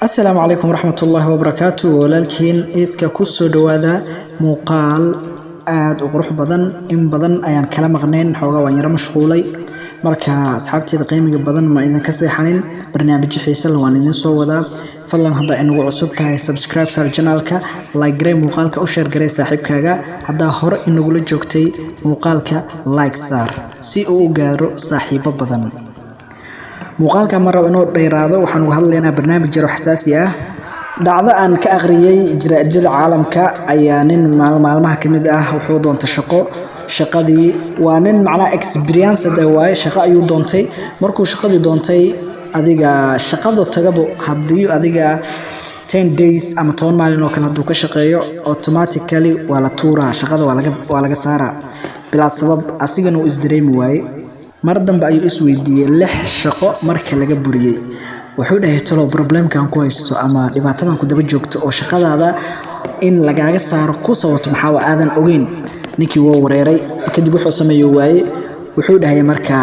السلام عليكم ورحمة الله وبركاته ولكن إسكا كسو دوادا مقال aad u qurux badan in badan ayaan kala maqnayn xoogaa waan yara mashquulay marka asxaabteeda qiimiga badan ma idin ka seexanin barnaamij xiiso leh waan idin soo wadaa fadlan hadda inagu cusub tahay subscribe sar channelka like garee muuqaalka u share garee saaxiibkaaga hadda hore inagu la joogtay muuqaalka like sar si uu u gaaro saaxiibo badan muuqaalka mar rabo inuu dheeraado waxaan uga hadlaynaa barnaamij yar oo xasaasi ah dhacdo aan ka aqriyay jiraa'idada caalamka ayaa nin maalmaha kamid ah wuxuu doontay shaqadii waa nin macnaa experience waaye shaqo ayuu doontay markuu shaqadii doontay adiga shaqada tagabo hadii adiga 10 days ama 10 maalin oo kale haduu ka shaqeeyo automatically waa la tuuraa shaqada waa laga saaraa bilaa sabab asigana uu isdareemi waaye mar dambe ayuu isweydiiyay 6 shaqo marka laga buriyay wuxuu dhahay talo problemkan ku haysto ama dhibaatadan ku daba joogto oo shaqadaada in lagaaga saaro ku sawato maxaa aadan ogeyn ninkii wuu wareeray kadib wuxuu sameeyay waaye wuxuu dhahay marka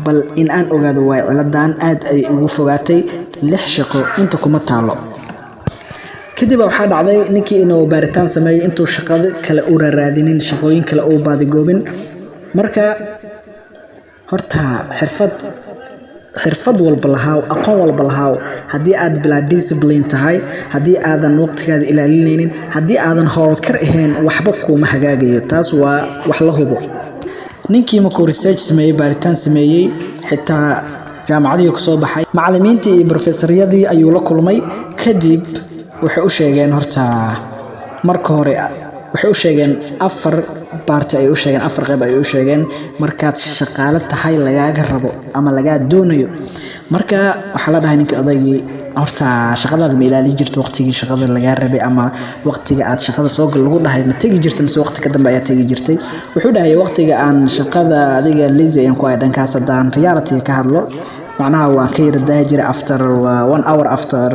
bal in aan ogaado waay ciladan aad ay ugu fogaatay 6 shaqo inta kuma taalo kadib waxa dhacday ninkii inuu baaritaan sameeyay intuu shaqada kale u raadinin shaqooyin kale oo baadi goobin marka horta xirfad walba lahaa aqoon walba lahaa hadii aad bila discipline tahay hadii aadan waqtigaada ilaalinaynin hadii aadan hawlkar ahayn waxba kuma hagaagayo taas waa wax la hubo ninkii markuu research sameeyay baaritaan sameeyay xitaa jaamacadii ku soo baxay macallimiintii iyo professoryadii ayuu la kulmay kadib waxay u sheegeen horta marka hore waxay u sheegeen afar qayb ay u sheegeen markaad shaqaale tahay lagaaga rabo ama laga doonayo marka waxa la dhahay ninka odaygii horta shaqadaada ma ilaalin jirto waqtigii shaqada laga rabay ama waqtiga aad shaqada soo gal lagu dhahay ma tagi jirtay mise waqti ka dambe ayaa tagi jirtay wuxuu dhahay waqtiga aan shaqada adiga lazy aan ku ay dhankaas hadaan reality ka hadlo macnaha waan ka yiraahdaa jiray after 1 hour after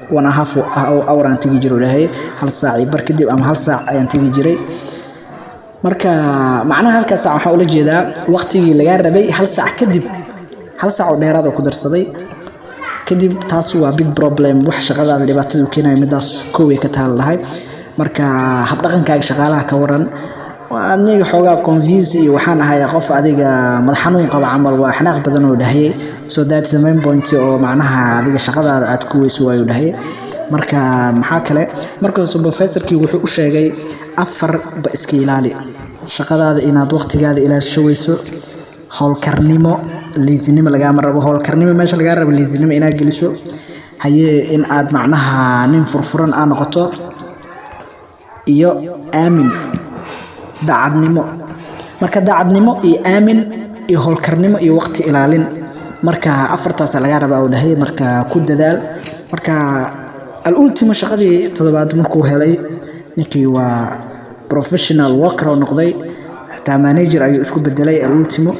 1.5 hour aan tagi jiray dhahay hal saac bar kadib ama hal saac ayaan tagi jiray marka macnaha halkaas waxa uu la jeedaa waqtigii laga rabay hal saac kadib hal saac oo dheeraad ku darsaday kadib taas waa big problem wax shaqadaada dhibaato u keenay midaas koow ka taal lahay marka hab dhaqankaaga shaqaalaha ka waran aniga xoogaa confuse iyo waxaan ahay qof adiga madax xanuun qaba amal waa xanaaq badan oo dhahay so that's the main point oo macnaha adiga shaqadaada aad ku weyso waayo dhahay marka maxaa kale markaas professorkii wuxuu u sheegay afar ba iska ilaali shaqadaada inaad waqtigaada ilaasho weyso hawlkarnimo leesinimo laga marabo hawlkarnimo meesha laga rabo leesinimo inaad geliso haye in aad macnaha nin furfuran aan noqoto iyo aamin daacadnimo marka daacadnimo iyo aamin iyo hawlkarnimo iyo waqti ilaalin marka afartaas laga rabo oo dhahay marka ku dadaal marka al-ultimo shaqadii toddobaad markuu helay ninkii waa professional worker oo noqday xitaa manager ayuu isku bedelay al-ultimo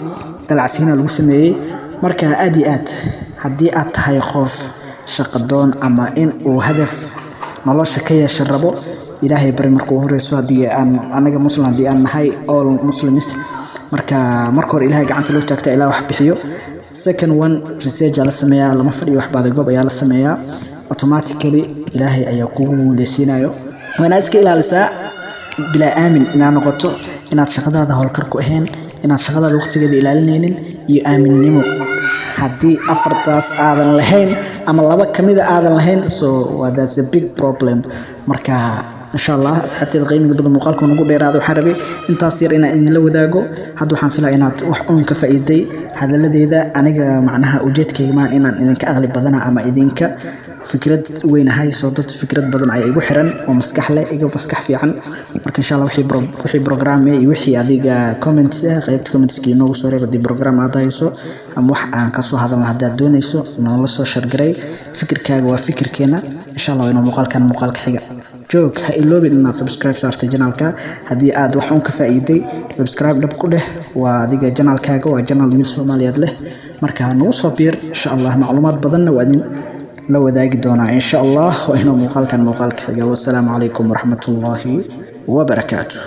dalacsiina lagu sameeyay marka aad iyo aad hadii aad tahay qof shaqo doon ama in uu hadaf nolosha ka yeesho rabo ilaahay bari markuu horeyso hadii aan anaga muslim hadii aan nahay all muslims marka hore ilaahay gacanta loo taagta ilaa wax bixiyo second one research la sameeyaa lama fadhiyo wax baad goob ayaa la sameeyaa automatically ilaahay ayaa kugu leesinayo wanaag iska ilaalisaa bila aamin inaad noqoto inaad shaqadaada hawlkar ku ahayn inaad shaqadaada waqtigeeda ilaalinaynin iyo aaminnimo hadii afartaas aadan lahayn ama laba kamid aadan lahayn so that's a big problem marka insha Allah asxaabteeda qiimiga badan muuqaalka ugu dheeraado waxa rabay intaas yar inaan la wadaago hadda waxaan filaa inaad wax uun ka faa'iiday hadaladeeda aniga macnaha ujeedkayga ma inaan idinka aqli badana ama idinka fikrad weyn hayso dad fikrad badan ay igu xiran oo maskax leh iga maskax fiican marka insha Allah wixii program iyo wixii adiga comments qaybta comments ki noogu soo reebay program aad hayso ama wax aan ka soo hadalno haddii aad doonayso noola soo share garay fikirkaaga waa fikirkeena insha Allah inuu muuqaalka xiga joog ha iloobin inaad subscribe saarto channelka hadii aad wax uun ka faa'iiday subscribe dhab ku dheh waa adiga channelkaaga waa channel Soomaaliyeed leh marka noo soo biir insha Allah macluumaad badan waa idin la wadaagi doonaa insha Allah wa inuu muuqaalka xiga. Wassalaamu calaykum waraxmatullaahi wabarakaatuh.